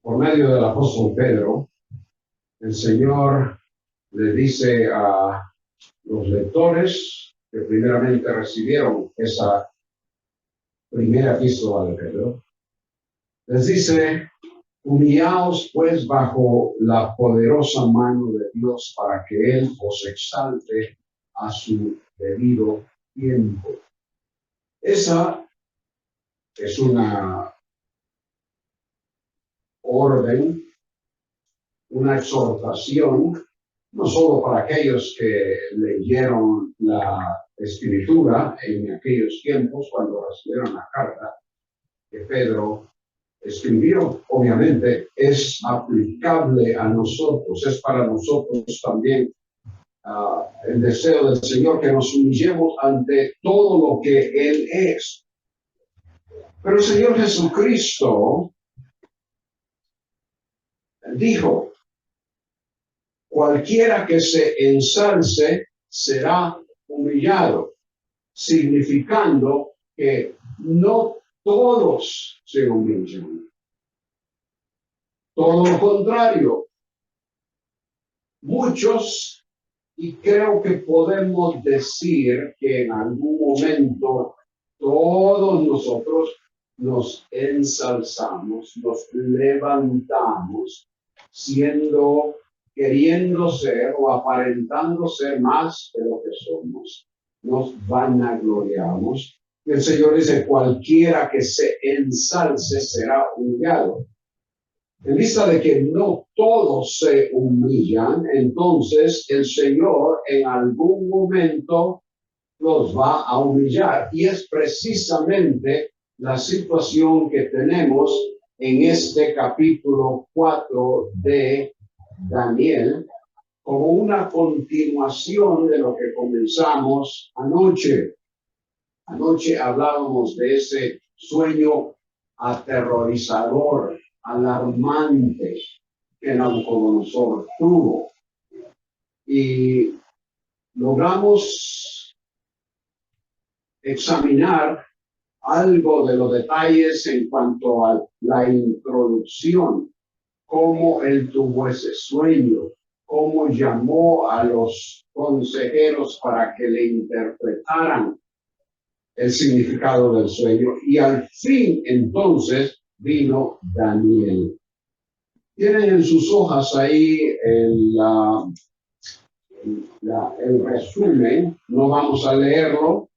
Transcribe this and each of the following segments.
por medio del apóstol Pedro, el Señor le dice a los lectores que primeramente recibieron esa primera epístola de Pedro, les dice: humillaos pues bajo la poderosa mano de Dios para que Él os exalte a su debido tiempo. Esa es una orden, una exhortación, no solo para aquellos que leyeron la Escritura en aquellos tiempos cuando recibieron la carta que Pedro escribió. Obviamente es aplicable a nosotros, es para nosotros también el deseo del Señor que nos humillemos ante todo lo que Él es. Pero el Señor Jesucristo dijo: cualquiera que se ensalce será humillado, significando que no todos se humillan. Todo lo contrario, muchos, y creo que podemos decir que en algún momento todos nosotros nos ensalzamos, nos levantamos, queriendo ser o aparentando ser más de lo que somos, nos vanagloriamos. Y el Señor dice: cualquiera que se ensalce será humillado. En vista de que no todos se humillan, entonces el Señor en algún momento los va a humillar. Y es precisamente la situación que tenemos en este capítulo 4 de Daniel, como una continuación de lo que comenzamos anoche. Anoche hablábamos de ese sueño aterrorizador, alarmante que Nabucodonosor tuvo. Y logramos examinar algo de los detalles en cuanto a la introducción, cómo él tuvo ese sueño, cómo llamó a los consejeros para que le interpretaran el significado del sueño, y al fin entonces vino Daniel. Tienen en sus hojas ahí el resumen. No vamos a leerlo,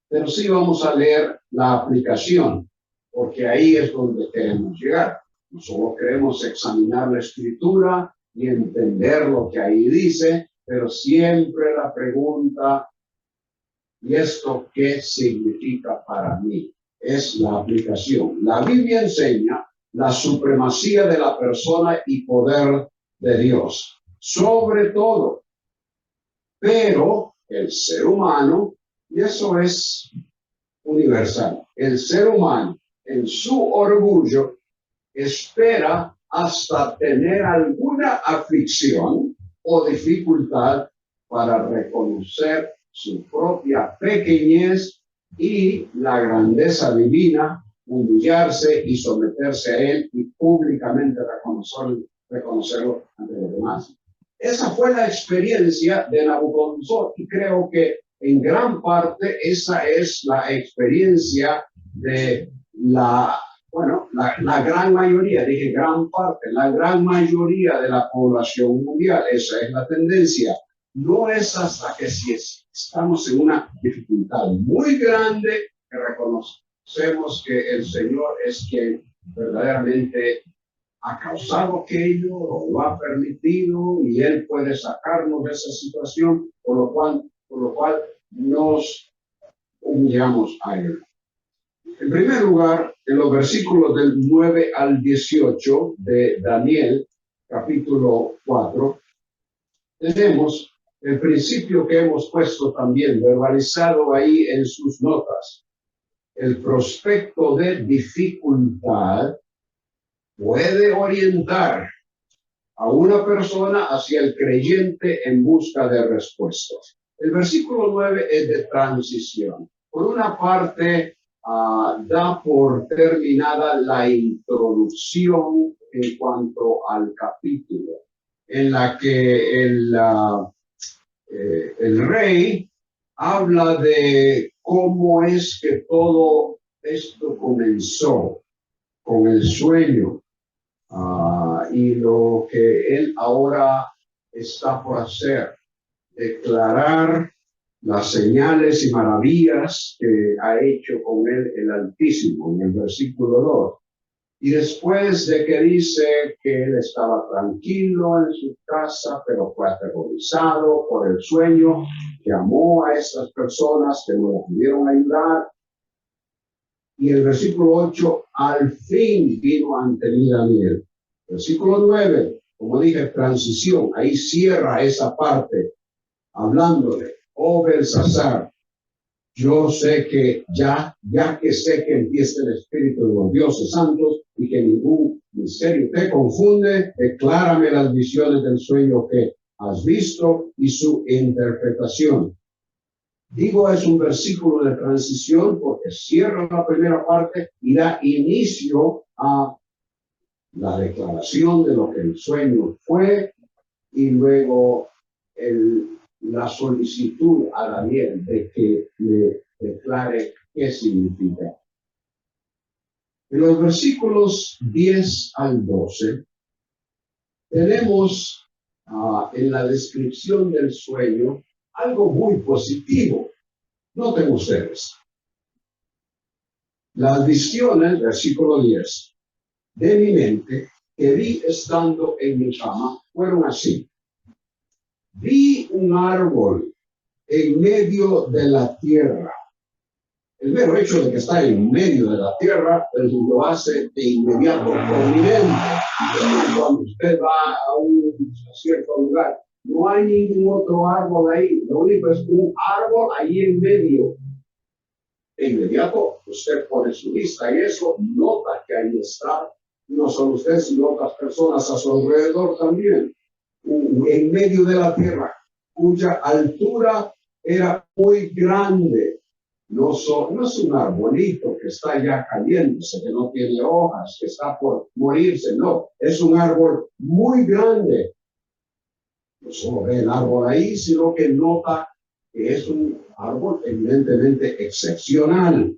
pero sí vamos a leer la aplicación, porque ahí es donde queremos llegar. No solo queremos examinar la Escritura y entender lo que ahí dice, pero siempre la pregunta: ¿y esto qué significa para mí? Es la aplicación. La Biblia enseña la supremacía de la persona y poder de Dios sobre todo, pero el ser humano, y eso es universal, el ser humano en su orgullo espera hasta tener alguna aflicción o dificultad para reconocer su propia pequeñez y la grandeza divina, humillarse y someterse a él y públicamente reconocerlo ante los demás. Esa fue la experiencia de Nabucodonosor, y creo que en gran parte esa es la experiencia de la gran mayoría, dije gran parte, la gran mayoría de la población mundial. Esa es la tendencia. No es hasta que si estamos en una dificultad muy grande que reconocemos que el Señor es quien verdaderamente ha causado aquello o lo ha permitido, y Él puede sacarnos de esa situación, por lo cual nos humillamos a Él. En primer lugar, en los versículos del 9 al 18 de Daniel, capítulo 4, tenemos el principio que hemos puesto también, verbalizado ahí en sus notas. El prospecto de dificultad puede orientar a una persona hacia el creyente en busca de respuestas. El versículo 9 es de transición. Por una parte, da por terminada la introducción en cuanto al capítulo, en la que el rey habla de cómo es que todo esto comenzó con el sueño y lo que él ahora está por hacer, declarar las señales y maravillas que ha hecho con él el Altísimo en el versículo 2. Y después de que dice que él estaba tranquilo en su casa, pero fue aterrorizado por el sueño, llamó a estas personas que no lo pudieron ayudar. Y el versículo 8, al fin vino ante mí Daniel. Versículo 9, como dije, transición, ahí cierra esa parte, hablándole, oh Belsasar, yo sé que ya que sé que empieza el Espíritu de los dioses santos y que ningún misterio te confunde, declárame las visiones del sueño que has visto y su interpretación. Digo, es un versículo de transición porque cierra la primera parte y da inicio a la declaración de lo que el sueño fue y luego la solicitud a Daniel de que le declare qué significa. En los versículos 10 al 12 tenemos en la descripción del sueño algo muy positivo. Noten ustedes. Las visiones, versículo 10, de mi mente que vi estando en mi cama fueron así. Vi un árbol en medio de la tierra. El mero hecho de que está en medio de la tierra lo hace de inmediato prominente. Cuando usted va a un cierto lugar, no hay ningún otro árbol ahí. Lo único es un árbol ahí en medio. De inmediato usted pone su vista y eso nota que ahí está. No solo usted, sino otras personas a su alrededor también. En medio de la tierra, cuya altura era muy grande. No es un arbolito que está ya cayéndose, que no tiene hojas, que está por morirse. No, es un árbol muy grande. No solo ve el árbol ahí, sino que nota que es un árbol evidentemente excepcional.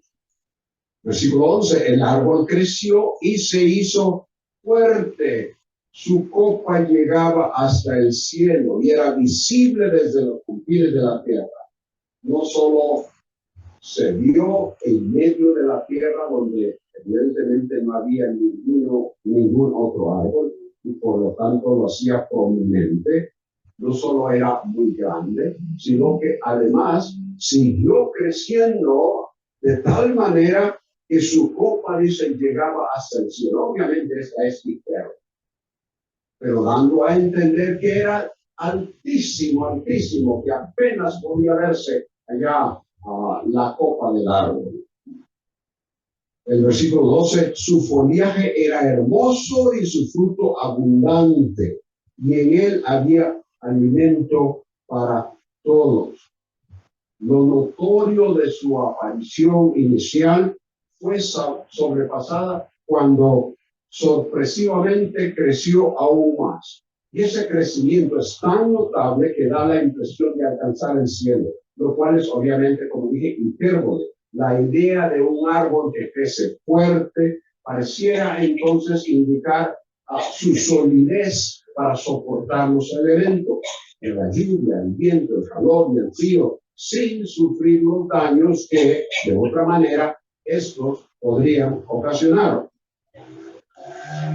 Versículo 11, el árbol creció y se hizo fuerte. Su copa llegaba hasta el cielo y era visible desde los confines de la tierra. No solo se vio en medio de la tierra donde evidentemente no había ningún otro árbol y por lo tanto lo hacía prominente. No solo era muy grande, sino que además siguió creciendo de tal manera que su copa, dicen, llegaba hasta el cielo. Obviamente esta es ligero, pero dando a entender que era altísimo, altísimo, que apenas podía verse allá la copa del árbol. El versículo 12, su follaje era hermoso y su fruto abundante, y en él había alimento para todos. Lo notorio de su aparición inicial fue sobrepasada cuando sorpresivamente creció aún más. Y ese crecimiento es tan notable que da la impresión de alcanzar el cielo, lo cual es obviamente, como dije, hipérbole. La idea de un árbol que crece fuerte pareciera entonces indicar su solidez para soportar los elementos, la lluvia, el viento, el calor y el frío, sin sufrir los daños que, de otra manera, estos podrían ocasionar.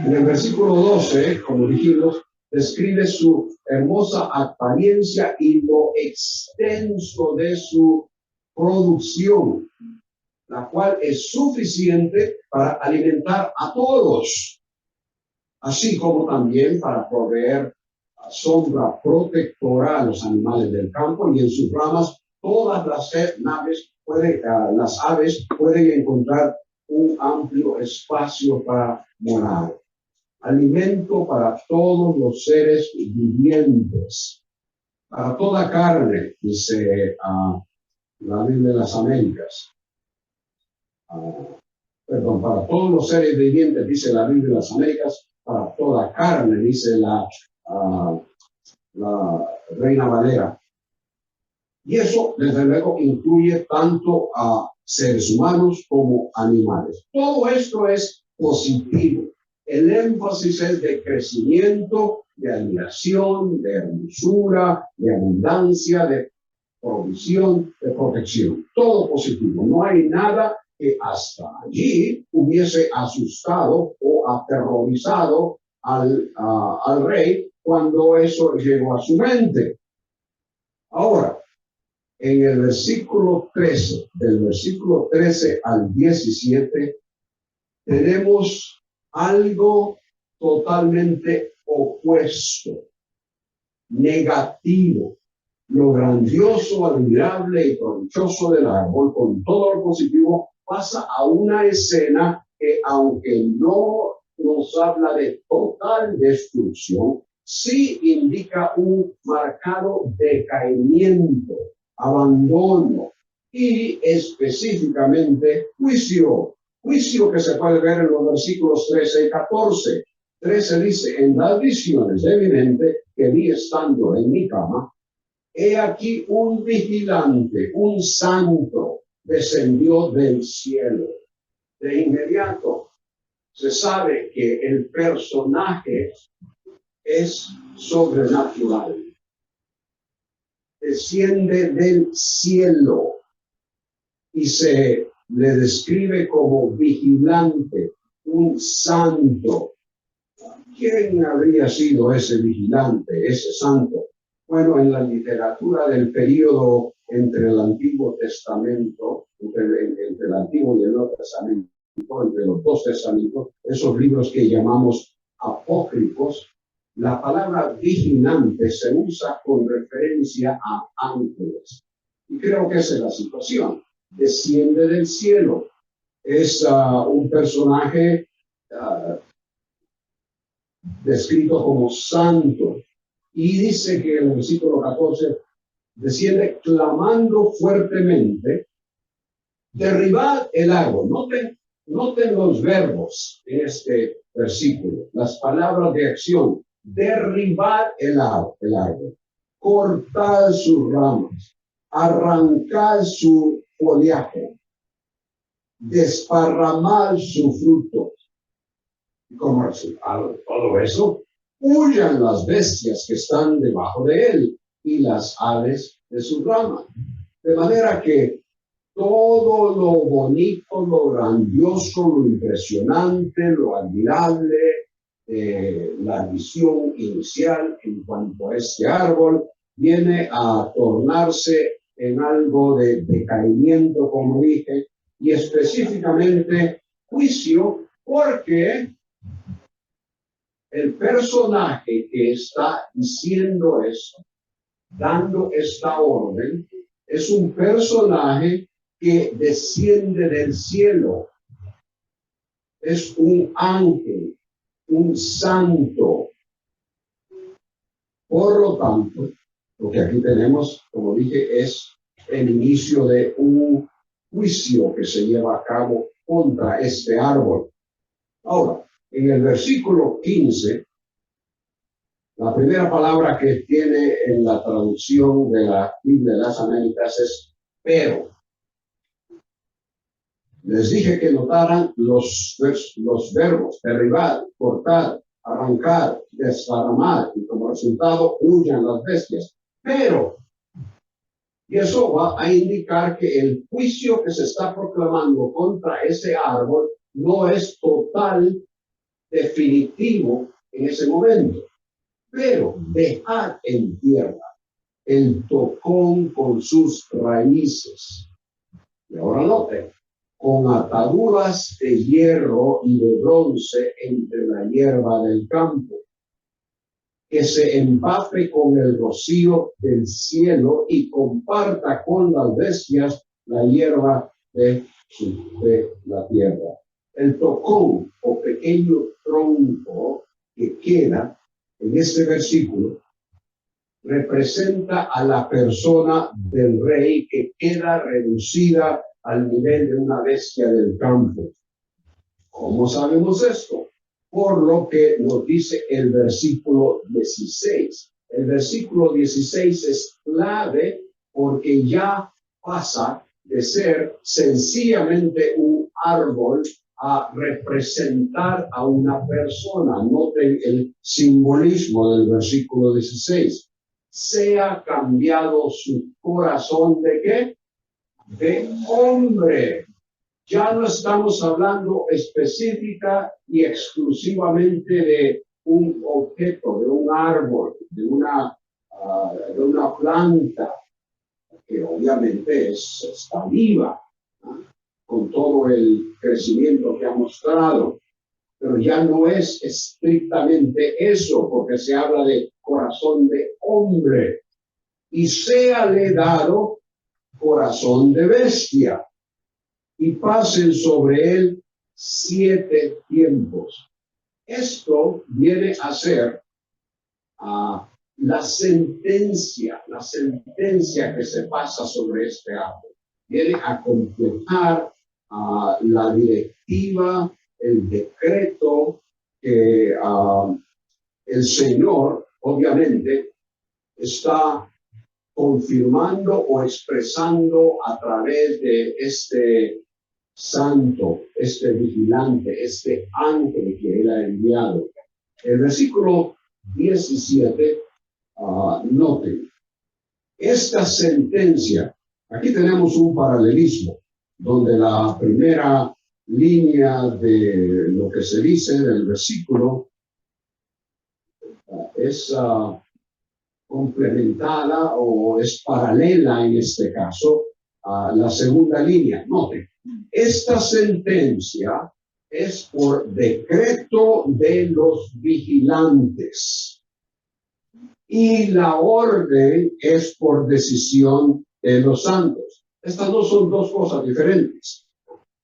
En el versículo 12, como dijimos, describe su hermosa apariencia y lo extenso de su producción, la cual es suficiente para alimentar a todos, así como también para proveer sombra protectora a los animales del campo, y en sus ramas todas las aves pueden encontrar un amplio espacio para morar. Alimento para todos los seres vivientes, para toda carne, dice la Biblia de las Américas. Para todos los seres vivientes, dice la Biblia de las Américas, para toda carne, dice la Reina Valera. Y eso, desde luego, incluye tanto a seres humanos como animales. Todo esto es positivo. El énfasis es de crecimiento, de admiración, de hermosura, de abundancia, de provisión, de protección. Todo positivo. No hay nada que hasta allí hubiese asustado o aterrorizado al rey cuando eso llegó a su mente. Ahora, en el versículo 13, del versículo 13 al 17, tenemos algo totalmente opuesto, negativo. Lo grandioso, admirable y provechoso del árbol, con todo lo positivo, pasa a una escena que, aunque no nos habla de total destrucción, sí indica un marcado decaimiento, abandono y específicamente juicio. Juicio que se puede ver en los versículos 13 y 14. 13 dice: en las visiones evidente que vi estando en mi cama, he aquí un vigilante, un santo, descendió del cielo. De inmediato se sabe que el personaje es sobrenatural. Desciende del cielo y se le describe como vigilante, un santo. ¿Quién habría sido ese vigilante, ese santo? Bueno, en la literatura del período entre el Antiguo Testamento, entre el Antiguo y el Nuevo Testamento, entre los dos testamentos, esos libros que llamamos apócrifos, la palabra vigilante se usa con referencia a ángeles. Y creo que esa es la situación. Desciende del cielo. Es un personaje descrito como santo. Y dice que en el versículo 14 desciende clamando fuertemente: derribad el árbol. Noten los verbos en este versículo, las palabras de acción. Derribad el árbol, cortad sus ramas, arrancad su follaje, desparramad su fruto. Como resultado de todo eso, huyan las bestias que están debajo de él y las aves de su rama. De manera que todo lo bonito, lo grandioso, lo impresionante, lo admirable, la visión inicial en cuanto a este árbol, viene a tornarse en algo de decaimiento, como dije, y específicamente juicio, porque el personaje que está diciendo esto, dando esta orden, es un personaje que desciende del cielo. Es un ángel, un santo. Por lo tanto, lo que aquí tenemos, como dije, es el inicio de un juicio que se lleva a cabo contra este árbol. Ahora, en el versículo 15, la primera palabra que tiene en la traducción de la Biblia de las Américas es pero. Les dije que notaran los verbos: derribar, cortar, arrancar, desparramar, y como resultado huyan las bestias. Pero, y eso va a indicar que el juicio que se está proclamando contra ese árbol no es total, definitivo en ese momento. Pero dejad en tierra el tocón con sus raíces. Y ahora noten: con ataduras de hierro y de bronce entre la hierba del campo, que se empape con el rocío del cielo y comparta con las bestias la hierba de la tierra. El tocón o pequeño tronco que queda en este versículo representa a la persona del rey que queda reducida al nivel de una bestia del campo. ¿Cómo sabemos esto? por lo que nos dice el versículo 16. El versículo 16 es clave porque ya pasa de ser sencillamente un árbol a representar a una persona. Noten el simbolismo del versículo 16. Sea cambiado su corazón de ¿qué? De hombre. Ya no estamos hablando específica y exclusivamente de un objeto, de un árbol, de una planta, que obviamente está viva, ¿no? Con todo el crecimiento que ha mostrado. Pero ya no es estrictamente eso, porque se habla de corazón de hombre. Y séale dado corazón de bestia. Y pasen sobre él 7 tiempos. Esto viene a ser la sentencia que se pasa sobre este árbol. Viene a completar la directiva, el decreto que el Señor, obviamente, está confirmando o expresando a través de este santo, este vigilante, este ángel que él ha enviado. El versículo 17, noten, esta sentencia, aquí tenemos un paralelismo, donde la primera línea de lo que se dice del versículo es complementada o es paralela en este caso a la segunda línea. Noten, esta sentencia es por decreto de los vigilantes y la orden es por decisión de los santos. Estas no son dos cosas diferentes.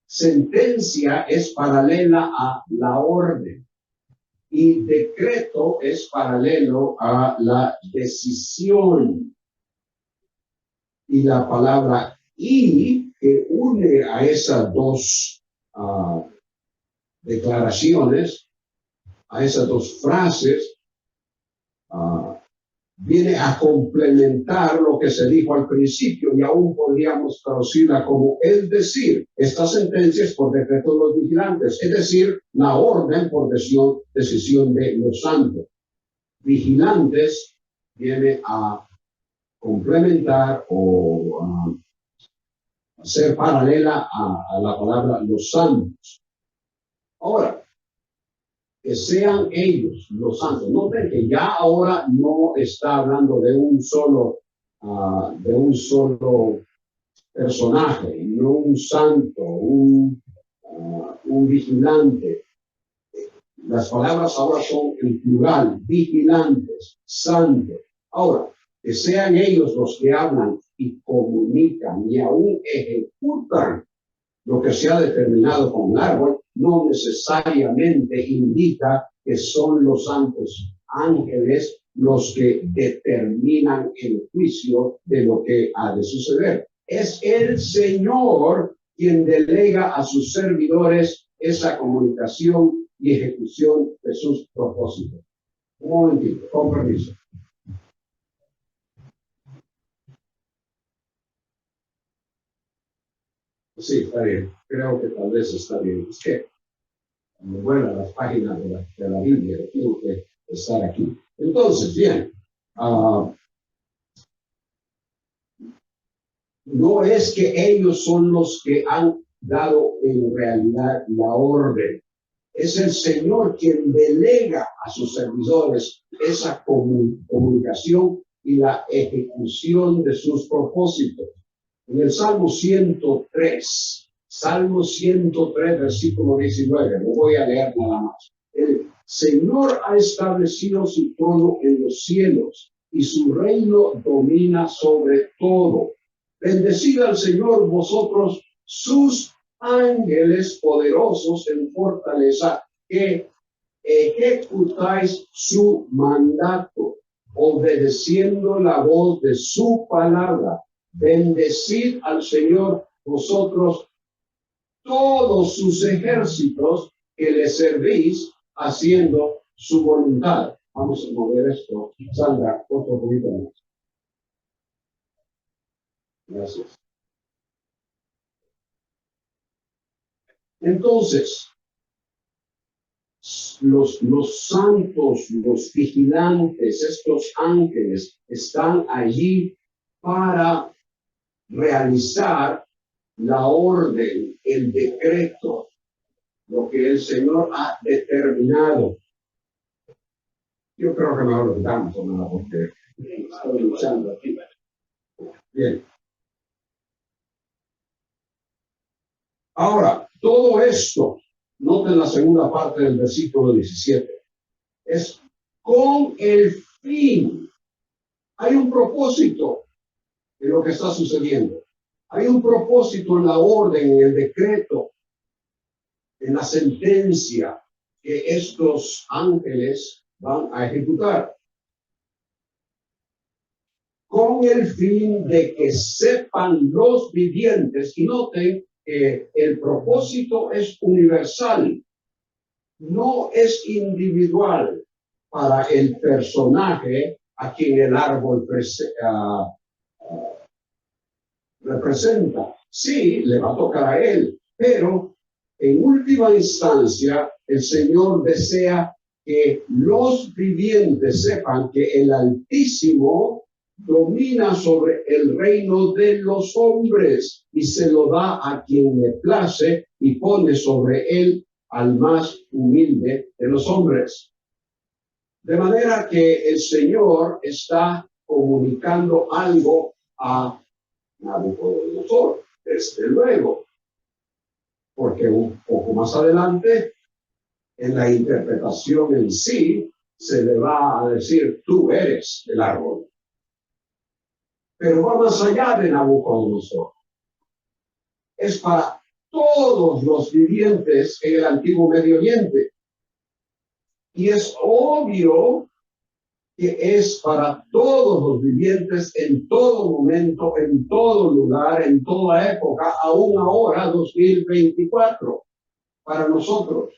Sentencia es paralela a la orden y decreto es paralelo a la decisión. Y la palabra "y" que une a esas dos declaraciones, a esas dos frases, viene a complementar lo que se dijo al principio y aún podríamos traducirla como es decir, esta sentencia es por decreto de los vigilantes, es decir, la orden por decisión de los santos. Vigilantes viene a complementar o a ser paralela a la palabra los santos. Ahora, que sean ellos los santos. Noten que ya ahora no está hablando de un solo personaje, no un santo, un vigilante. Las palabras ahora son en plural, vigilantes, santos. Ahora, que sean ellos los que hablan y comunican y aún ejecutan lo que se ha determinado con el árbol, no necesariamente indica que son los santos ángeles los que determinan el juicio de lo que ha de suceder. Es el Señor quien delega a sus servidores esa comunicación y ejecución de sus propósitos. Un momentito, con permiso. Sí, está bien. Creo que tal vez está bien. Es que, bueno, las páginas de la Biblia, tengo que estar aquí. Entonces, bien, no es que ellos son los que han dado en realidad la orden. Es el Señor quien delega a sus servidores esa comunicación y la ejecución de sus propósitos. En el Salmo 103, versículo 19, lo voy a leer nada más. El Señor ha establecido su trono en los cielos y su reino domina sobre todo. Bendecid al Señor vosotros, sus ángeles poderosos en fortaleza, que ejecutáis su mandato, obedeciendo la voz de su palabra. Bendecid al Señor vosotros, todos sus ejércitos que le servís, haciendo su voluntad. Vamos a mover esto, Sandra, otro poquito más. Gracias. Entonces, los santos, los vigilantes, estos ángeles, están allí para realizar la orden, el decreto, lo que el Señor ha determinado. Yo creo que me lo tanto, ¿no? Porque estoy luchando aquí. Bien. Ahora, todo esto, noten la segunda parte del versículo 17, es con el fin. Hay un propósito en lo que está sucediendo. Hay un propósito en la orden, en el decreto, en la sentencia que estos ángeles van a ejecutar. Con el fin de que sepan los vivientes, y noten que el propósito es universal, no es individual para el personaje a quien el árbol representa. Sí, le va a tocar a él, pero en última instancia el Señor desea que los vivientes sepan que el Altísimo domina sobre el reino de los hombres y se lo da a quien le place y pone sobre él al más humilde de los hombres. De manera que el Señor está comunicando algo a Nabucodonosor, desde luego, porque un poco más adelante, en la interpretación en sí, se le va a decir, tú eres el árbol. Pero va más allá de Nabucodonosor. Es para todos los vivientes en el antiguo Medio Oriente. Y es obvio que es para todos los vivientes en todo momento, en todo lugar, en toda época, aún ahora, 2024, para nosotros.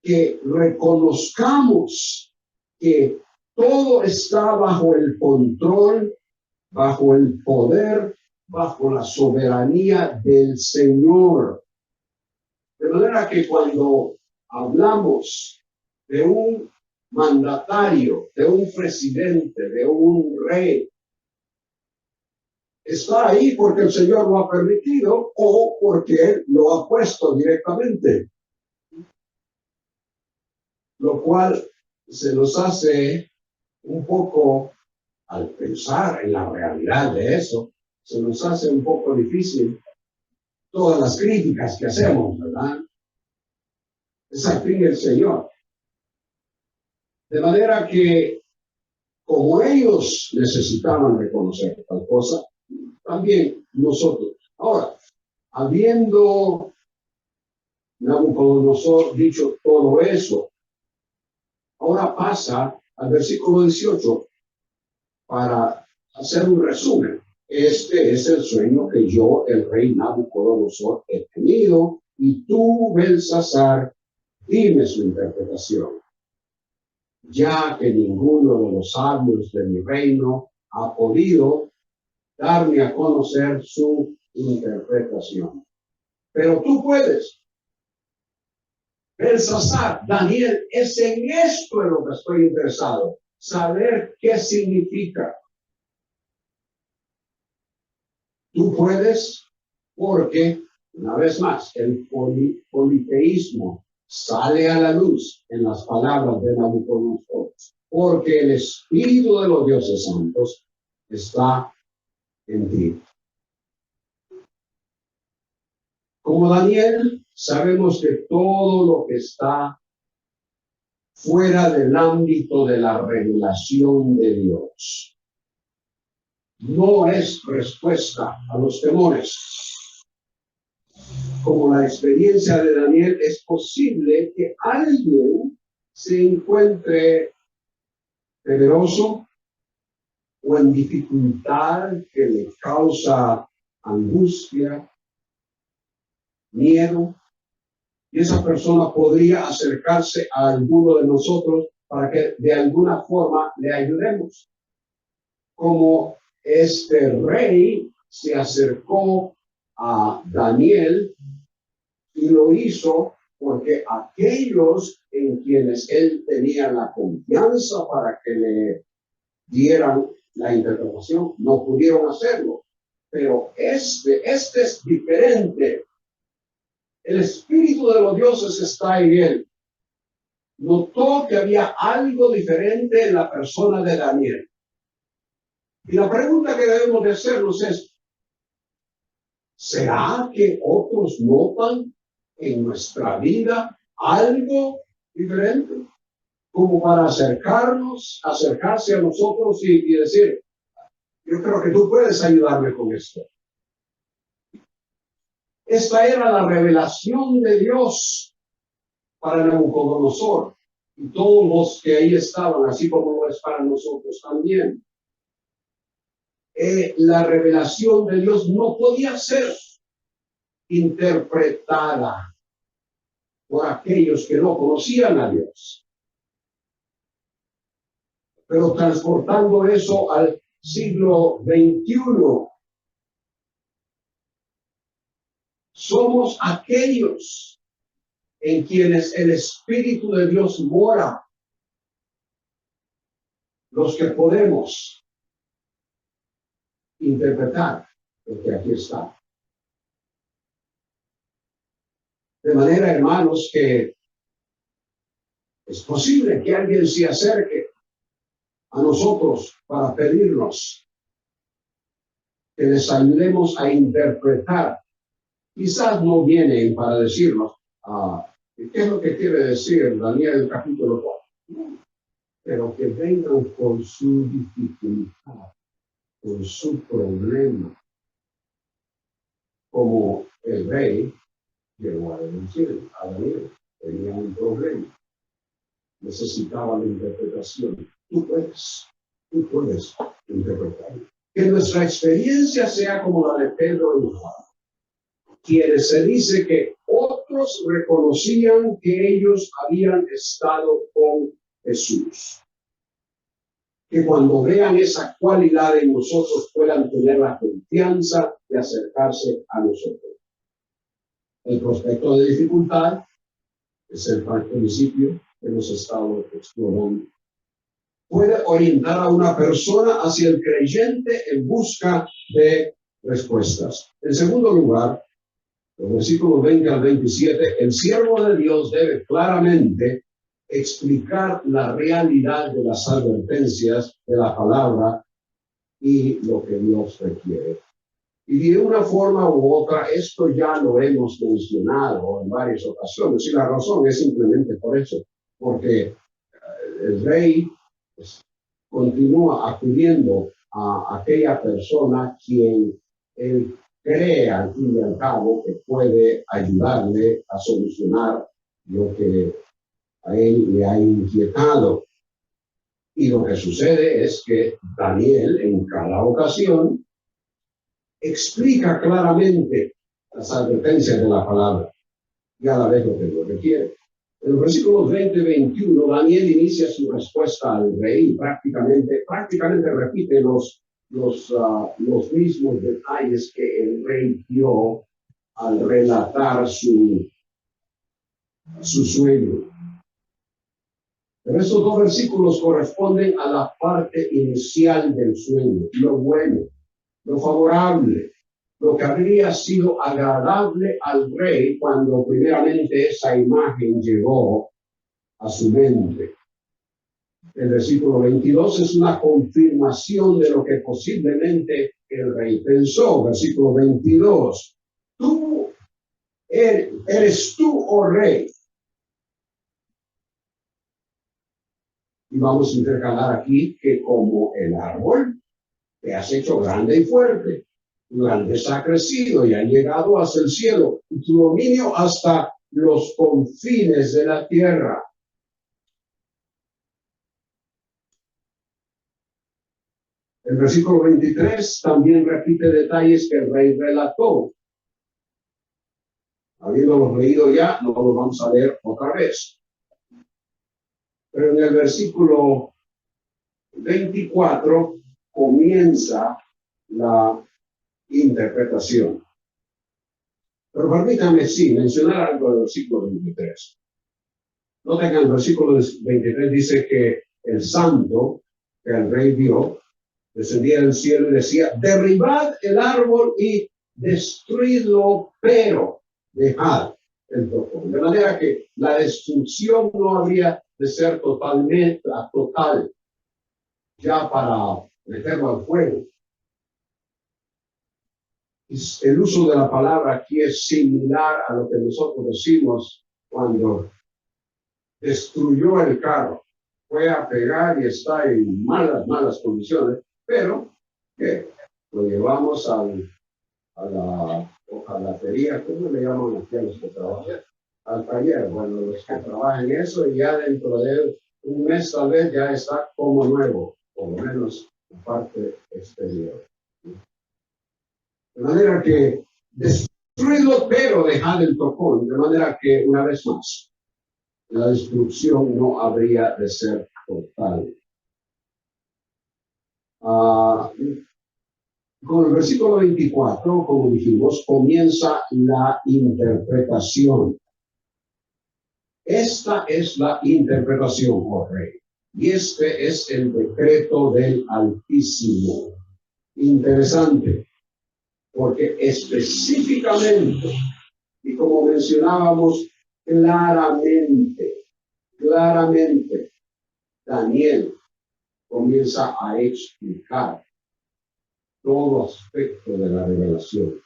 Que reconozcamos que todo está bajo el control, bajo el poder, bajo la soberanía del Señor. De manera que cuando hablamos de un mandatario, de un presidente, de un rey, está ahí porque el Señor lo ha permitido o porque Él lo ha puesto directamente. Lo cual se nos hace un poco, al pensar en la realidad de eso, se nos hace un poco difícil todas las críticas que hacemos, ¿verdad? Es al fin el Señor. De manera que, como ellos necesitaban reconocer tal cosa, también nosotros. Ahora, habiendo Nabucodonosor dicho todo eso, ahora pasa al versículo 18 para hacer un resumen. Este es el sueño que yo, el rey Nabucodonosor, he tenido, y tú, Belsasar, dime su interpretación, ya que ninguno de los sabios de mi reino ha podido darme a conocer su interpretación. Pero tú puedes. Belsasar, Daniel, es en esto en lo que estoy interesado, saber qué significa. Tú puedes, porque, una vez más, el politeísmo sale a la luz en las palabras de Nabucodonosor, porque el Espíritu de los dioses santos está en ti. Como Daniel, sabemos que todo lo que está fuera del ámbito de la revelación de Dios no es respuesta a los temores. Como la experiencia de Daniel, es posible que alguien se encuentre temeroso o en dificultad que le causa angustia, miedo, Y esa persona podría acercarse a alguno de nosotros para que de alguna forma le ayudemos. Como este rey se acercó a Daniel y lo hizo porque aquellos en quienes él tenía la confianza para que le dieran la interpretación no pudieron hacerlo. Pero este es diferente. El espíritu de los dioses está en él. Notó que había algo diferente en la persona de Daniel. Y la pregunta que debemos de hacernos es, ¿será que otros notan en nuestra vida algo diferente? Como para acercarse a nosotros y decir, yo creo que tú puedes ayudarme con esto. Esta era la revelación de Dios para Nabucodonosor y todos los que ahí estaban, así como lo es para nosotros también. La revelación de Dios no podía ser interpretada por aquellos que no conocían a Dios. Pero transportando eso al siglo XXI, somos aquellos en quienes el Espíritu de Dios mora, los que podemos interpretar lo que aquí está. De manera, hermanos, que es posible que alguien se acerque a nosotros para pedirnos que les ayudemos a interpretar. Quizás no vienen para decirnos, ¿qué es lo que quiere decir Daniel capítulo 4? Pero que vengan con su dificultad, con su problema, como el rey llegó a decir a Daniel, tenía un problema, necesitaba la interpretación. Tú puedes interpretar. Que nuestra experiencia sea como la de Pedro y Juan, quienes se dice que otros reconocían que ellos habían estado con Jesús. Que cuando vean esa cualidad en nosotros puedan tener la confianza de acercarse a nosotros. El prospecto de dificultad es el principio que hemos estado explorando. Puede orientar a una persona hacia el creyente en busca de respuestas. En segundo lugar, los versículos 20 al 27, el siervo de Dios debe claramente explicar la realidad de las advertencias de la palabra y lo que Dios requiere. Y de una forma u otra, esto ya lo hemos mencionado en varias ocasiones, y la razón es simplemente por eso, porque el rey continúa acudiendo a aquella persona quien él cree al fin y al cabo que puede ayudarle a solucionar lo que a él le ha inquietado. Y lo que sucede es que Daniel en cada ocasión explica claramente las advertencias de la palabra y a la vez lo que Dios requiere. En los versículos 20 y 21, Daniel inicia su respuesta al rey y prácticamente repite los mismos detalles que el rey dio al relatar su sueño. Pero estos dos versículos corresponden a la parte inicial del sueño, lo bueno, lo favorable, lo que habría sido agradable al rey cuando primeramente esa imagen llegó a su mente. El versículo 22 es una confirmación de lo que posiblemente el rey pensó. Versículo 22. Eres tú, oh rey. Y vamos a intercalar aquí que como el árbol te has hecho grande y fuerte. Tu grandeza ha crecido y ha llegado hasta el cielo, y tu dominio hasta los confines de la tierra. El versículo 23 también repite detalles que el rey relató. Habiéndolos leído ya, no los vamos a leer otra vez. Pero en el versículo 24 comienza la interpretación. Pero permítame, sí, mencionar algo del versículo 23. Noten que el versículo 23 dice que el santo que el rey vio descendía del cielo y decía: derribad el árbol y destruidlo, pero dejad el tronco. De manera que la destrucción no habría de ser total, ya para meterlo al fuego. El uso de la palabra aquí es similar a lo que nosotros decimos cuando destruyó el carro. Fue a pegar y está en malas condiciones, pero ¿qué? Lo llevamos a la hojalatería, ¿cómo le llaman aquí a los que trabajan? Al taller. Bueno, los que trabajan eso, y ya dentro de un mes tal vez ya está como nuevo, por lo menos la parte exterior. De manera que destruirlo, pero dejar el tocón. De manera que, una vez más, la destrucción no habría de ser total. Con el versículo 24, como dijimos, comienza la interpretación. Esta es la interpretación, oh rey. Y este es el decreto del Altísimo. Interesante, porque específicamente, y como mencionábamos, claramente, Daniel comienza a explicar todo aspecto de la revelación.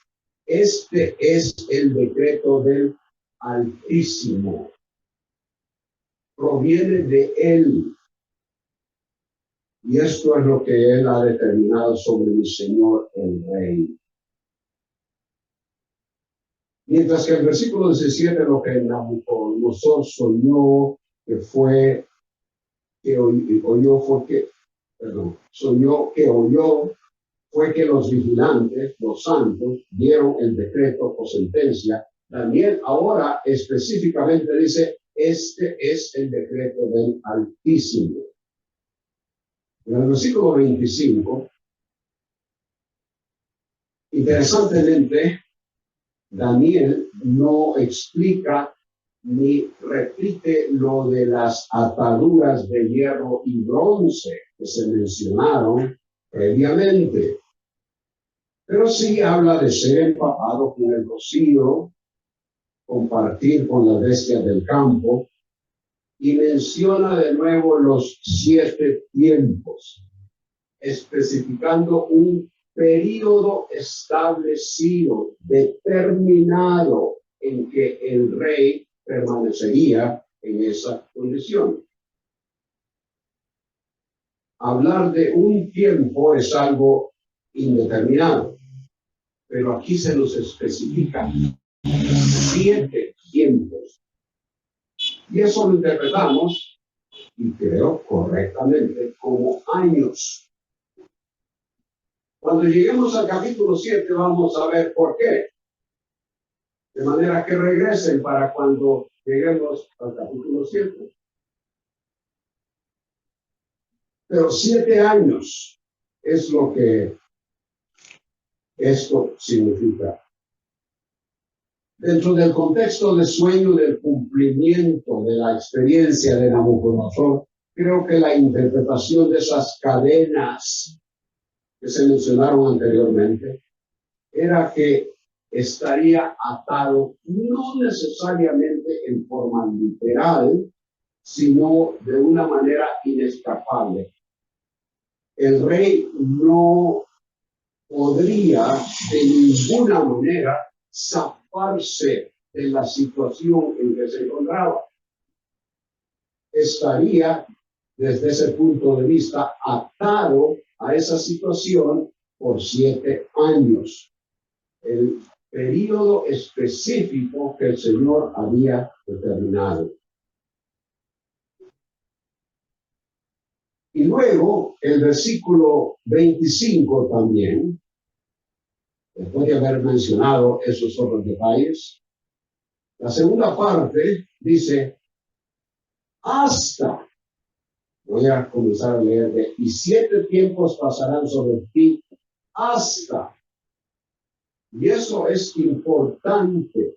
Este es el decreto del Altísimo. Proviene de él. Y esto es lo que él ha determinado sobre mi Señor el Rey. Mientras que el versículo 17, lo que Nabucodonosor soñó que fue, que oyó fue que, perdón, soñó que oyó fue que los vigilantes, los santos, dieron el decreto o sentencia. Daniel ahora específicamente dice: este es el decreto del Altísimo. En el versículo 25, interesantemente, Daniel no explica ni repite lo de las ataduras de hierro y bronce que se mencionaron previamente. Pero sí habla de ser empapado con el rocío, compartir con las bestias del campo, y menciona de nuevo los 7 tiempos, especificando un período establecido, determinado, en que el rey permanecería en esa condición. Hablar de un tiempo es algo indeterminado, pero aquí se nos especifica 7 tiempos. Y eso lo interpretamos, y creo correctamente, como años. Cuando lleguemos al capítulo 7 vamos a ver por qué. De manera que regresen para cuando lleguemos al capítulo 7. Pero 7 años es lo que esto significa. Dentro del contexto de sueño del cumplimiento de la experiencia de Nabucodonosor, creo que la interpretación de esas cadenas que se mencionaron anteriormente era que estaría atado no necesariamente en forma literal, sino de una manera inescapable. El rey no podría de ninguna manera zafarse de la situación en que se encontraba. Estaría, desde ese punto de vista, atado a esa situación por 7 años. El período específico que el Señor había determinado. Y luego, el versículo 25 también, después de haber mencionado esos otros detalles, La segunda parte dice, hasta, voy a comenzar a leer, y 7 tiempos pasarán sobre ti, hasta, y eso es importante,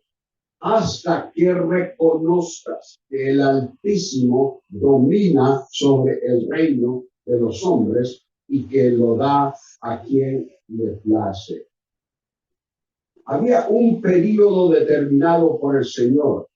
hasta que reconozcas que el Altísimo domina sobre el reino de los hombres y que lo da a quien le place. Había un periodo determinado por el Señor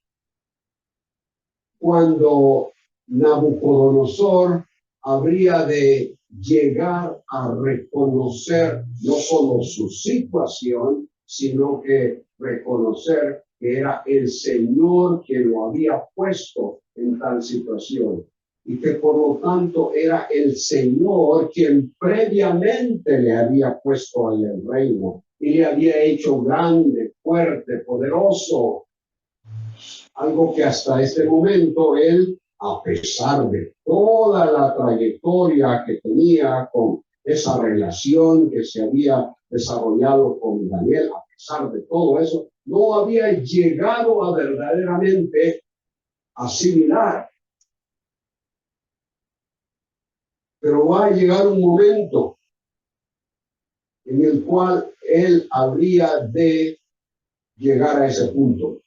cuando Nabucodonosor habría de llegar a reconocer no solo su situación, sino que reconocer que era el Señor quien lo había puesto en tal situación y que por lo tanto era el Señor quien previamente le había puesto en el reino y le había hecho grande, fuerte, poderoso, algo que hasta este momento él, a pesar de toda la trayectoria que tenía con esa relación que se había desarrollado con Daniel, a pesar de todo eso, no había llegado a verdaderamente asimilar. Pero va a llegar un momento en el cual él habría de llegar a ese punto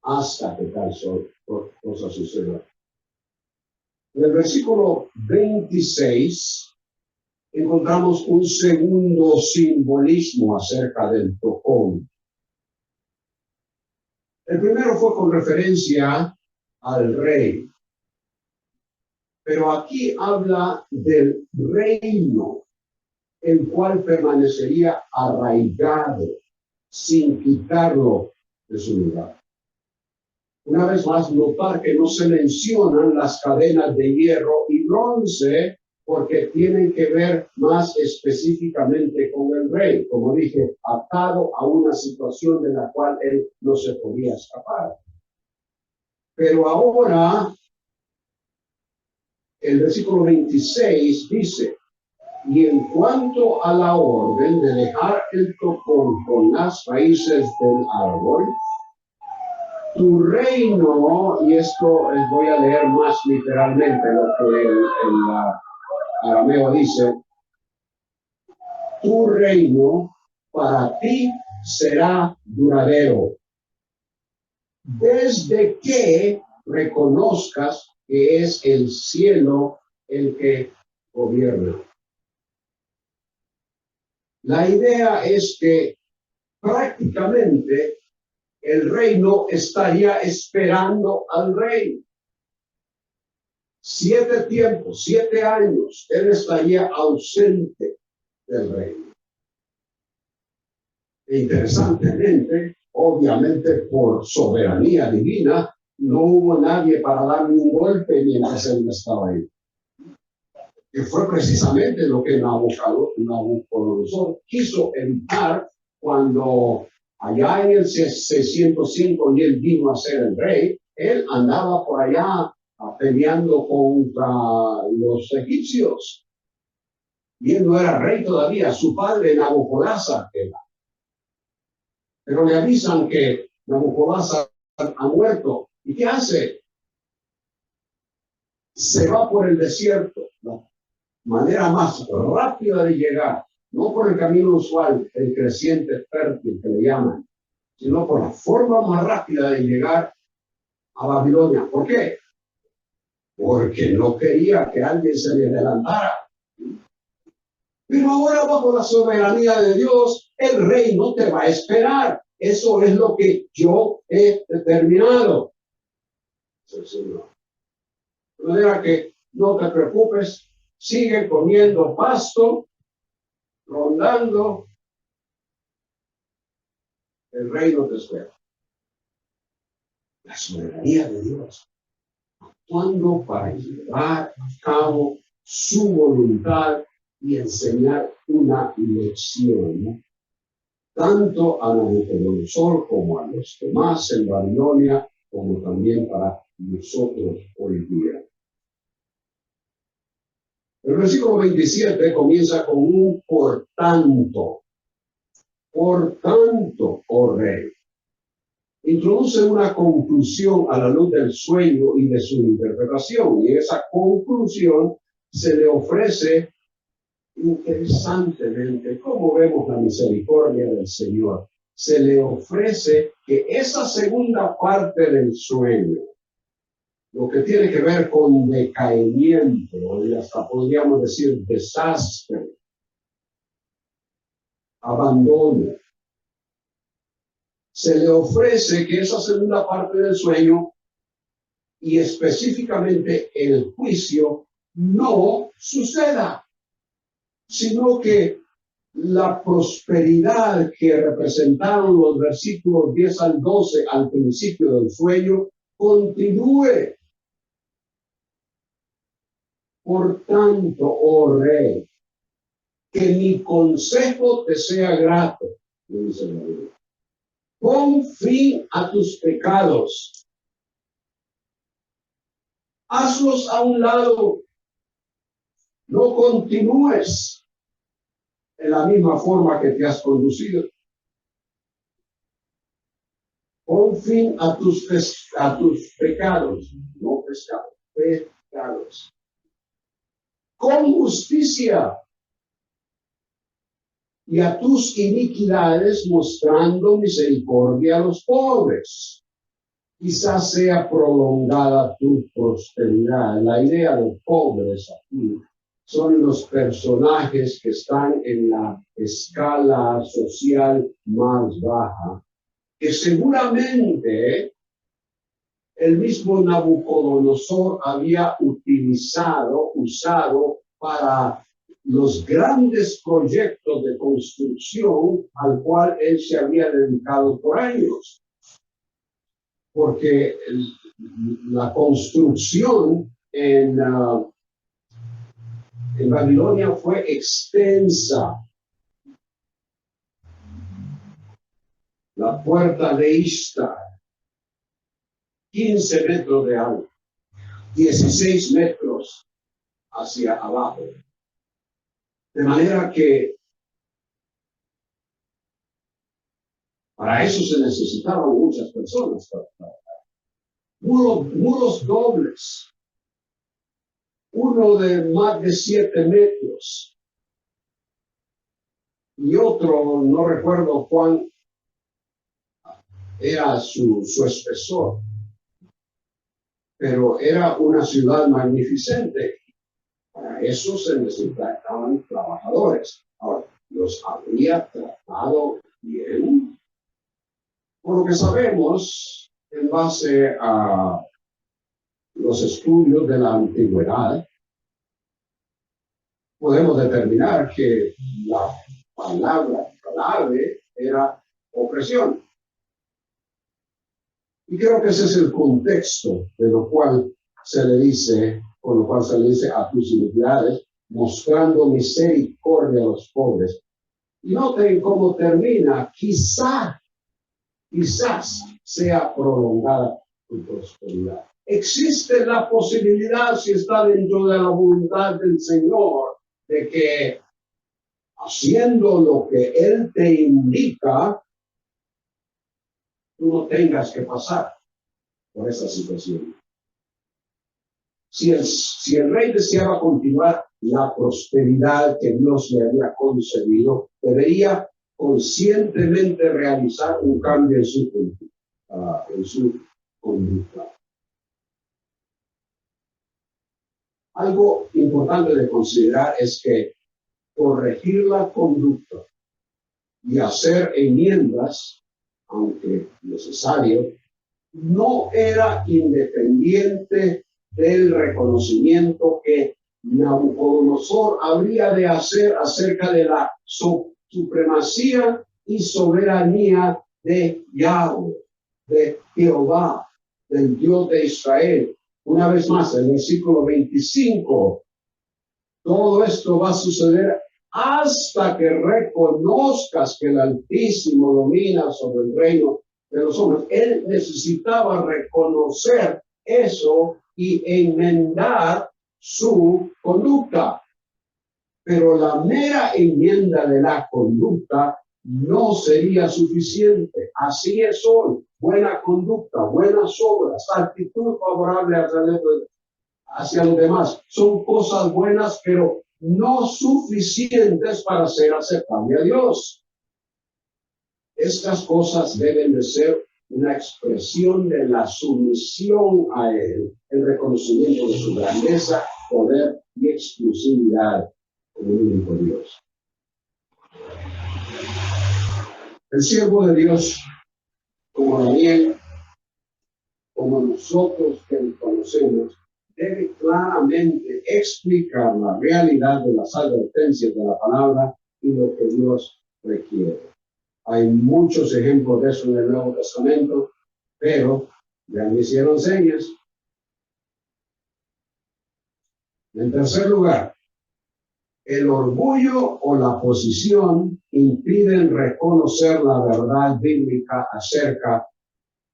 hasta que tal cosa suceda. En el versículo 26 encontramos un segundo simbolismo acerca del tocón. El primero fue con referencia al rey, pero aquí habla del reino, el cual permanecería arraigado sin quitarlo de su lugar. Una vez más, notar que no se mencionan las cadenas de hierro y bronce porque tienen que ver más específicamente con el rey, como dije, atado a una situación de la cual él no se podía escapar. Pero ahora, el versículo 26 dice, y en cuanto a la orden de dejar el tocón con las raíces del árbol, tu reino, y esto les voy a leer más literalmente lo que el arameo dice, tu reino para ti será duradero, desde que reconozcas que es el cielo el que gobierna. La idea es que prácticamente el reino estaría esperando al rey. 7 tiempos, 7 años, él estaría ausente del reino. E interesantemente, obviamente por soberanía divina, no hubo nadie para darle un golpe mientras él estaba ahí. Que fue precisamente lo que Nabucodonosor quiso evitar cuando allá en el 605 y él vino a ser el rey, él andaba por allá peleando contra los egipcios. Y él no era rey todavía, su padre Nabucodonosor era. Pero le avisan que Nabucodonosor ha muerto. ¿Y qué hace? Se va por el desierto. La manera más rápida de llegar, no por el camino usual, el creciente fértil que le llaman, sino por la forma más rápida de llegar a Babilonia. ¿Por qué? Porque no quería que alguien se le adelantara. Pero ahora, bajo la soberanía de Dios, el rey no te va a esperar. Eso es lo que yo he determinado. De manera que no te preocupes, sigue comiendo pasto, rondando. El rey no te espera. La soberanía de Dios, actuando para llevar a cabo su voluntad y enseñar una lección, ¿no? Tanto a Nabucodonosor como a los demás en Babilonia, como también para nosotros hoy día. El versículo 27 comienza con un por tanto, oh rey. introduce una conclusión a la luz del sueño y de su interpretación. Y esa conclusión se le ofrece interesantemente. ¿Cómo vemos la misericordia del Señor? Se le ofrece que esa segunda parte del sueño, lo que tiene que ver con decaimiento, y hasta podríamos decir desastre, abandono, se le ofrece que esa segunda parte del sueño y específicamente el juicio no suceda, sino que la prosperidad que representaron los versículos 10 al 12 al principio del sueño continúe. Por tanto, oh rey, que mi consejo te sea grato, dice la Biblia. Pon fin a tus pecados. Hazlos a un lado. No continúes en la misma forma que te has conducido. Pon fin a tus pecados, no pescados, pecados. Con justicia y a tus iniquidades mostrando misericordia a los pobres. Quizás sea prolongada tu prosperidad. La idea de pobres aquí son los personajes que están en la escala social más baja, que seguramente el mismo Nabucodonosor había usado para los grandes proyectos de construcción al cual él se había dedicado por años. Porque la construcción en Babilonia fue extensa. La puerta de Ishtar, 15 metros de alto, 16 metros hacia abajo. De manera que para eso se necesitaban muchas personas. Muros dobles, uno de más de 7 metros y otro, no recuerdo cuán era su espesor, pero era una ciudad magnificente. Para eso se necesitaban trabajadores. Ahora, los habría tratado bien. Por lo que sabemos, en base a los estudios de la antigüedad, podemos determinar que la palabra clave era opresión. Y creo que ese es el contexto de lo cual se le dice, con lo cual se le dice a tus iniquidades, mostrando misericordia a los pobres. Y noten cómo termina, quizás sea prolongada tu prosperidad. Existe la posibilidad, si está dentro de la voluntad del Señor, de que haciendo lo que Él te indica, tú no tengas que pasar por esa situación. Si el rey deseaba continuar la prosperidad que Dios le había concedido, debería conscientemente realizar un cambio en su conducta. Algo importante de considerar es que corregir la conducta y hacer enmiendas, aunque necesario, no era independiente del reconocimiento que Nabucodonosor habría de hacer acerca de la supremacía y soberanía de Yahweh, de Jehová, del Dios de Israel. Una vez más, en el versículo 25, todo esto va a suceder hasta que reconozcas que el Altísimo domina sobre el reino de los hombres. Él necesitaba reconocer eso y enmendar su conducta. Pero la mera enmienda de la conducta no sería suficiente. Así es hoy. Buena conducta, buenas obras, actitud favorable hacia los demás. Son cosas buenas, pero no suficientes para ser aceptable a Dios. Estas cosas deben de ser una expresión de la sumisión a Él, el reconocimiento de su grandeza, poder y exclusividad como un único Dios. El siervo de Dios, como Daniel, como nosotros que lo conocemos, debe claramente explicar la realidad de las advertencias de la palabra y lo que Dios requiere. Hay muchos ejemplos de eso en el Nuevo Testamento, pero ya me hicieron señas. En tercer lugar, el orgullo o la posición impiden reconocer la verdad bíblica acerca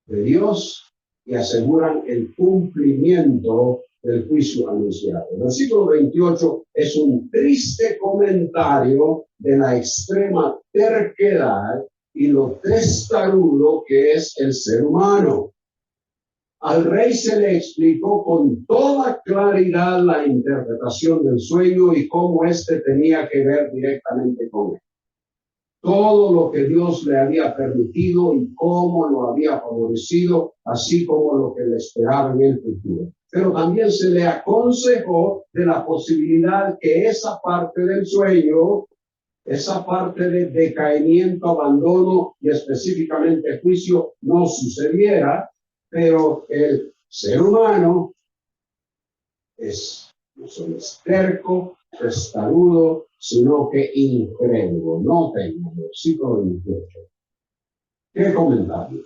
de Dios y aseguran el cumplimiento del juicio anunciado. El versículo 28 es un triste comentario de la extrema terquedad y lo testarudo que es el ser humano. Al rey se le explicó con toda claridad la interpretación del sueño y cómo éste tenía que ver directamente con él. Todo lo que Dios le había permitido y cómo lo había favorecido, así como lo que le esperaba en el futuro. Pero también se le aconsejó de la posibilidad que esa parte del sueño, esa parte de decaimiento, abandono y específicamente juicio no sucediera, pero el ser humano no solo es terco, testarudo, sino que incrédulo. No tengo versículo 28. ¿Qué comentario?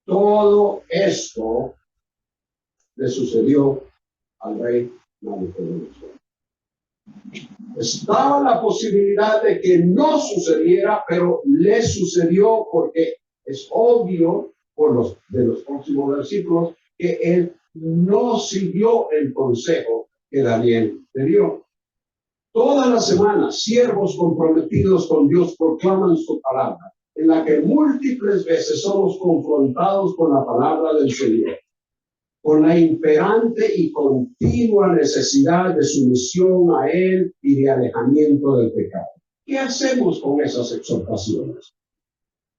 Todo esto le sucedió al rey Nabucodonosor. Estaba la posibilidad de que no sucediera, pero le sucedió porque es obvio de los próximos versículos que él no siguió el consejo que Daniel le dio. Todas las semanas, siervos comprometidos con Dios proclaman su palabra, en la que múltiples veces somos confrontados con la palabra del Señor, con la imperante y continua necesidad de sumisión a Él y de alejamiento del pecado. ¿Qué hacemos con esas exhortaciones?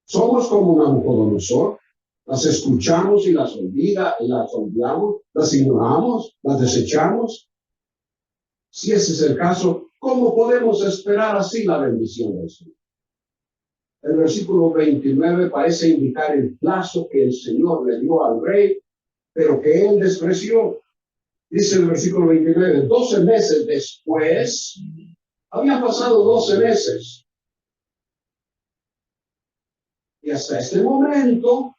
¿Somos como Nabucodonosor? ¿Las escuchamos y las olvidamos? ¿Las ignoramos? ¿Las desechamos? Si ese es el caso, ¿cómo podemos esperar así la bendición del Señor? El versículo 29 parece indicar el plazo que el Señor le dio al rey, pero que él despreció. Dice el versículo 29, 12 meses después, habían pasado 12 meses. Y hasta este momento,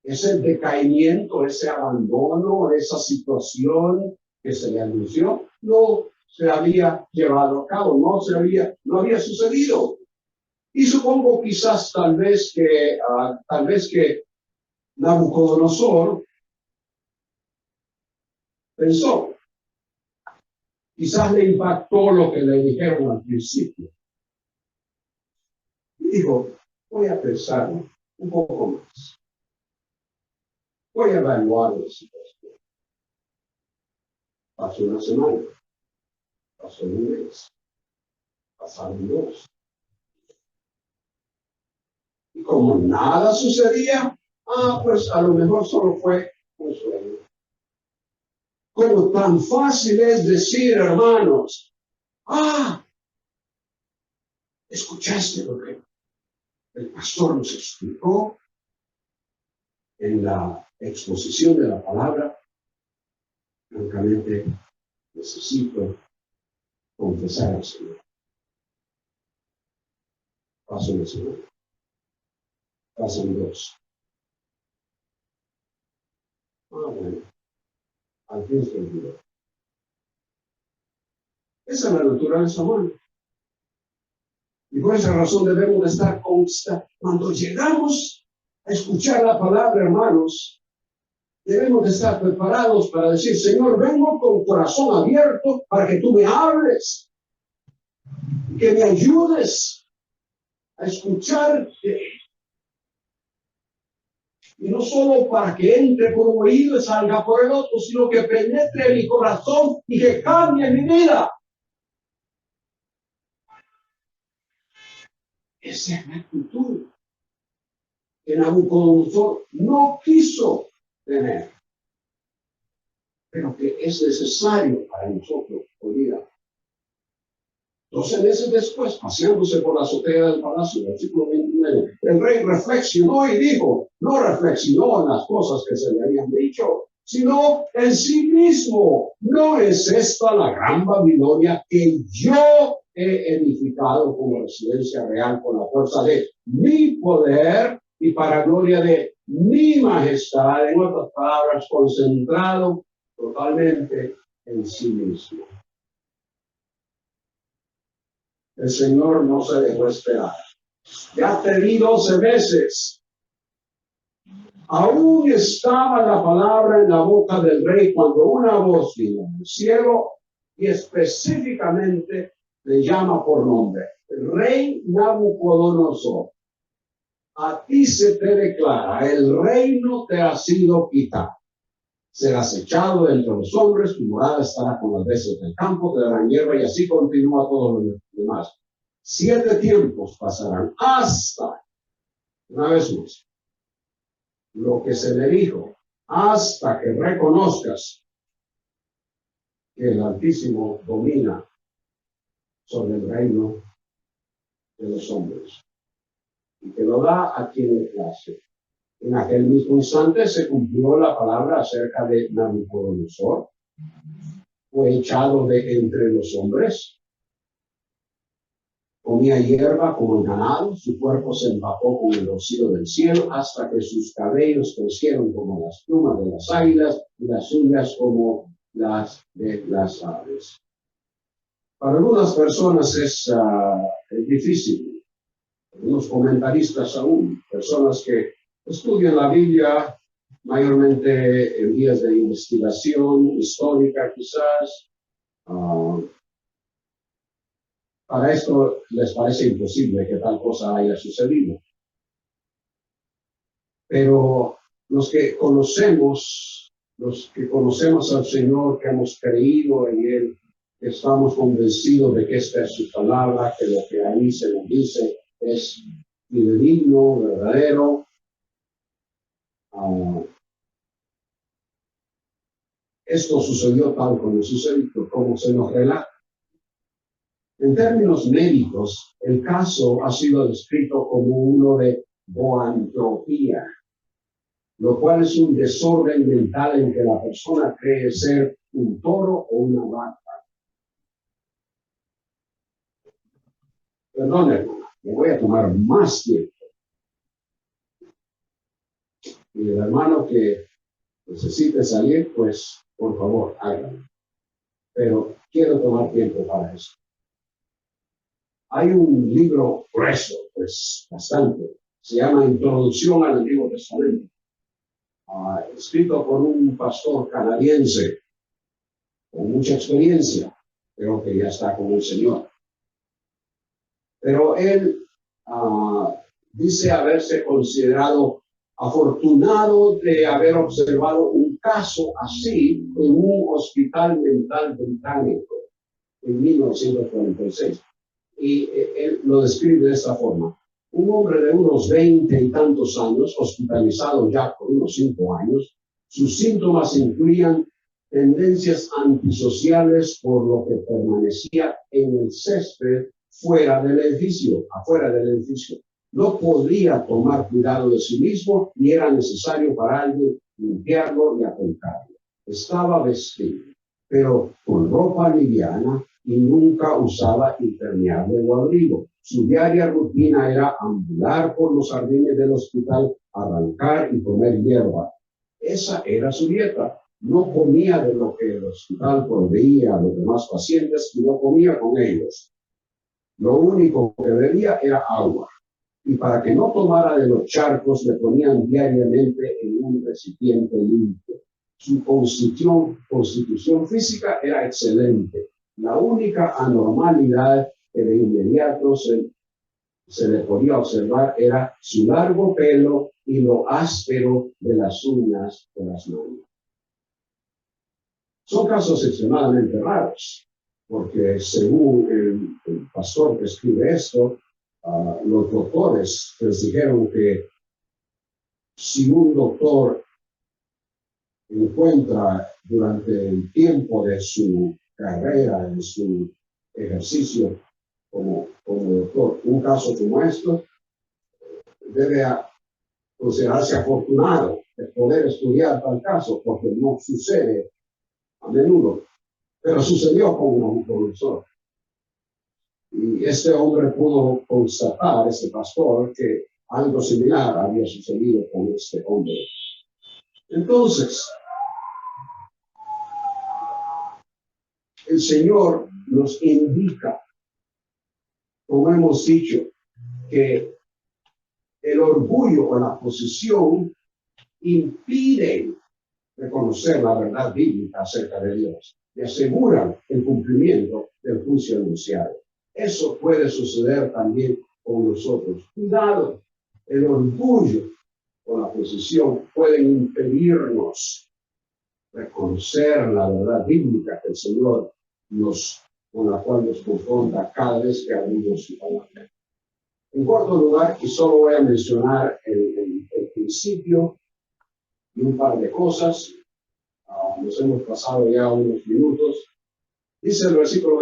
ese decaimiento, ese abandono, esa situación que se le anunció, no se había llevado a cabo, no había sucedido. Y supongo quizás tal vez que Nabucodonosor pensó, quizás le impactó lo que le dijeron al principio. Y dijo, voy a pensar un poco más. Voy a evaluar la situación. Pasó una semana, pasó un mes, pasaron 2. Y como nada sucedía, pues a lo mejor solo fue un sueño. Como tan fácil es decir, hermanos, ¿escuchaste lo que el pastor nos explicó en la exposición de la palabra? Francamente, necesito confesar al Señor. Paso una semana. Pasan 2. Bueno, al fin se olvidó. Esa es la naturaleza humana. Y por esa razón debemos de estar constantes. Cuando llegamos a escuchar la palabra, hermanos, debemos de estar preparados para decir, Señor, vengo con corazón abierto para que tú me hables, que me ayudes. a escuchar, y no solo para que entre por un oído y salga por el otro, sino que penetre en mi corazón y que cambie mi vida. Esa es la actitud que Nabucodonosor no quiso tener, pero que es necesario para nosotros hoy día. 12 meses después, paseándose por la azotea del palacio, versículo 29, el rey reflexionó y dijo, no reflexionó en las cosas que se le habían dicho, sino en sí mismo. ¿No es esta la gran Babilonia que yo he edificado como residencia real con la fuerza de mi poder y para gloria de mi majestad? En otras palabras, concentrado totalmente en sí mismo. El Señor no se dejó esperar. Ya te di 12 veces. Aún estaba la palabra en la boca del rey cuando una voz vino del cielo y específicamente le llama por nombre. El rey Nabucodonosor, a ti se te declara, el reino te ha sido quitado. Serás echado entre los hombres, tu morada estará con las bestias del campo, te darán hierba y así continúa todo lo demás. 7 tiempos pasarán hasta, una vez más, lo que se le dijo, hasta que reconozcas que el Altísimo domina sobre el reino de los hombres y que lo da a quien le place. En aquel mismo instante se cumplió la palabra acerca de Nabucodonosor. Fue echado de entre los hombres. Comía hierba como el ganado, su cuerpo se empapó con el rocío del cielo, hasta que sus cabellos crecieron como las plumas de las águilas y las uñas como las de las aves. Para algunas personas es difícil, algunos comentaristas aún, personas que estudian la Biblia mayormente en vías de investigación histórica quizás, para esto les parece imposible que tal cosa haya sucedido. Pero los que conocemos al Señor, que hemos creído en Él, que estamos convencidos de que esta es su palabra, que lo que ahí se nos dice es fidedigno, verdadero. Esto sucedió tal como sucedió, como se nos relata. En términos médicos, el caso ha sido descrito como uno de boantropía, lo cual es un desorden mental en que la persona cree ser un toro o una vaca. Perdón, hermana, me voy a tomar más tiempo. Y el hermano que necesite salir, pues, por favor, háganlo. Pero quiero tomar tiempo para eso. Hay un libro grueso, pues, bastante. Se llama Introducción al Antiguo Testamento. Escrito por un pastor canadiense con mucha experiencia, creo que ya está con el Señor. Pero él dice haberse considerado afortunado de haber observado un caso así en un hospital mental británico en 1946. Y él lo describe de esta forma. Un hombre de unos 20 y tantos años, hospitalizado ya por unos 5 años, sus síntomas incluían tendencias antisociales, por lo que permanecía en el césped afuera del edificio. No podía tomar cuidado de sí mismo y era necesario para alguien limpiarlo y apuntarlo. Estaba vestido, pero con ropa liviana y nunca usaba impermeable o abrigo. Su diaria rutina era ambular por los jardines del hospital, arrancar y comer hierba. Esa era su dieta. No comía de lo que el hospital proveía a los demás pacientes y no comía con ellos. Lo único que bebía era agua. Y para que no tomara de los charcos, le ponían diariamente en un recipiente limpio. Su constitución física era excelente. La única anormalidad que de inmediato se se le podía observar era su largo pelo y lo áspero de las uñas de las manos. Son casos extremadamente raros, porque según el pastor que escribe esto, los doctores les dijeron que si un doctor encuentra durante el tiempo de su carrera, de su ejercicio como doctor, un caso como esto, debe considerarse afortunado de poder estudiar tal caso, porque no sucede a menudo, pero sucedió con un profesor. Y este hombre pudo constatar, este pastor, que algo similar había sucedido con este hombre. Entonces, el Señor nos indica, como hemos dicho, que el orgullo o la posición impiden reconocer la verdad bíblica acerca de Dios y aseguran el cumplimiento del juicio anunciado. Eso puede suceder también con nosotros. Cuidado, el orgullo o la posición pueden impedirnos reconocer la verdad bíblica que el Señor con la cual nos confronta cada vez que abrimos su palabra. En cuarto lugar, y solo voy a mencionar el principio y un par de cosas, nos hemos pasado ya unos minutos. Dice el versículo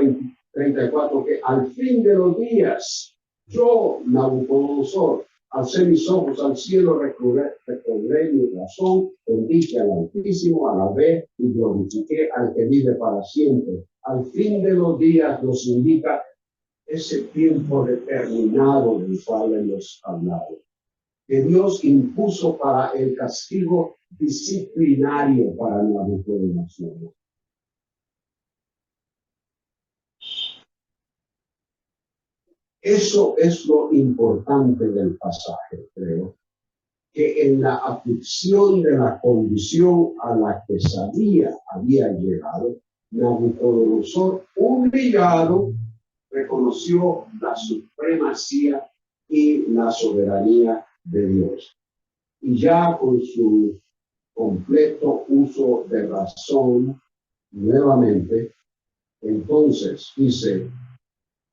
34 que al fin de los días, yo, Nabucodonosor, alcé mis ojos al cielo, recobré mi razón, bendije al Altísimo, alabé y glorifiqué al que vive para siempre. Al fin de los días nos indica ese tiempo determinado del cual hemos hablado, que Dios impuso para el castigo disciplinario para Nabucodonosor. Eso es lo importante del pasaje, creo, que en la aflicción de la condición a la que había llegado, Nabucodonosor, humillado, reconoció la supremacía y la soberanía de Dios. Y ya con su completo uso de razón, nuevamente, entonces dice,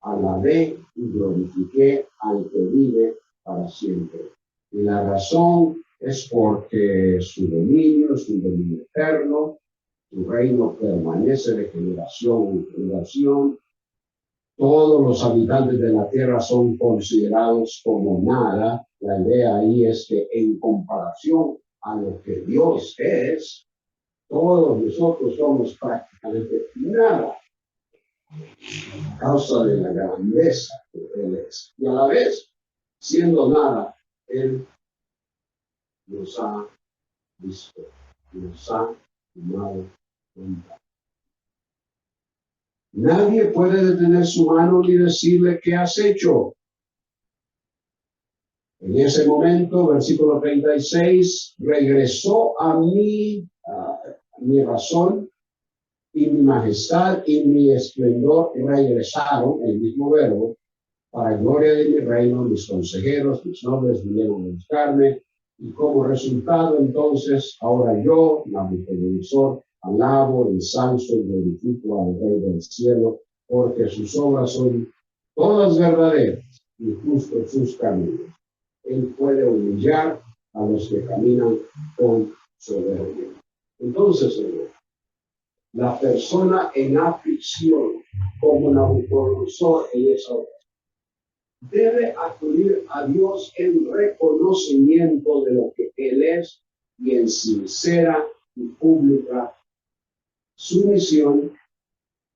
alabé y glorifiqué al que vive para siempre. Y la razón es porque su dominio eterno, su reino permanece de generación en generación. Todos los habitantes de la tierra son considerados como nada. La idea ahí es que en comparación a lo que Dios es, todos nosotros somos prácticamente nada a causa de la grandeza que Él es. Y a la vez, siendo nada, Él nos ha visto, nos ha tomado cuenta. Nadie puede detener su mano ni decirle qué has hecho. En ese momento, versículo 36, regresó a mí mi razón y mi majestad y mi esplendor regresaron, el mismo verbo, para gloria de mi reino, mis consejeros, mis nobles vinieron a buscarme, y como resultado entonces, ahora yo, Nabucodonosor, alabo, ensalzo y glorifico al Rey del cielo, porque sus obras son todas verdaderas y justos sus caminos. Él puede humillar a los que caminan con soberbia. Entonces, la persona en aflicción, como Nabucodonosor en esa hora, debe acudir a Dios en reconocimiento de lo que Él es y en sincera y pública sumisión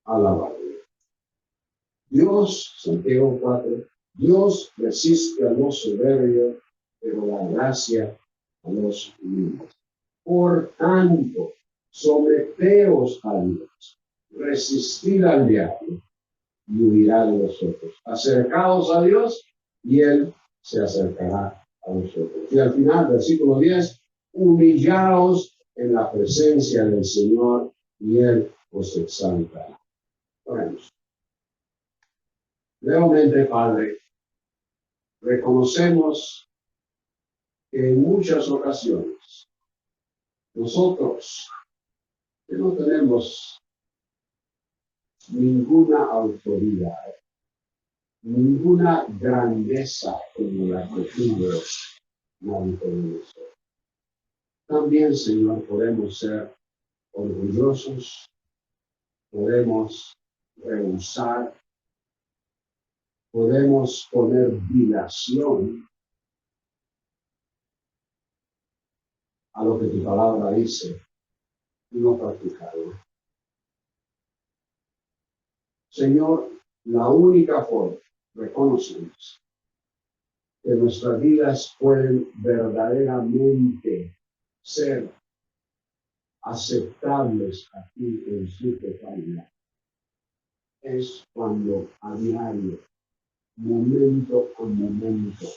a la verdad. Dios, Santiago 4, Dios resiste a los soberbios, pero da gracia a los humildes. Por tanto, someteos a Dios, resistid al diablo y huirá de vosotros. Acercaos a Dios y Él se acercará a vosotros. Y al final, versículo 10, humillaos en la presencia del Señor y Él os exaltará. Oremos. Nuevamente, Padre, reconocemos que en muchas ocasiones nosotros que no tenemos ninguna autoridad, ninguna grandeza como la que tuvo Nabucodonosor. También, Señor, podemos ser orgullosos, podemos rehusar, podemos poner dilación a lo que tu palabra dice y no practicarlo. Señor, la única forma, reconocemos, que nuestras vidas pueden verdaderamente ser aceptables a ti en su totalidad, es cuando a diario, momento a momento,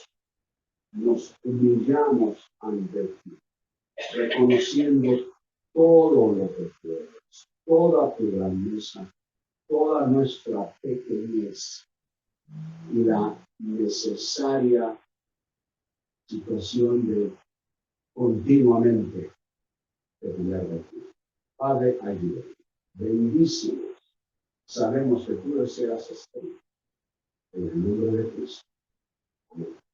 nos humillamos ante ti, reconociendo todo lo que puedes, toda tu grandeza, toda nuestra pequeñez y la necesaria situación de continuamente depender de ti. Padre, ayúdanos, bendícenos. Sabemos que tú deseas estar en el nombre de Cristo. Amén.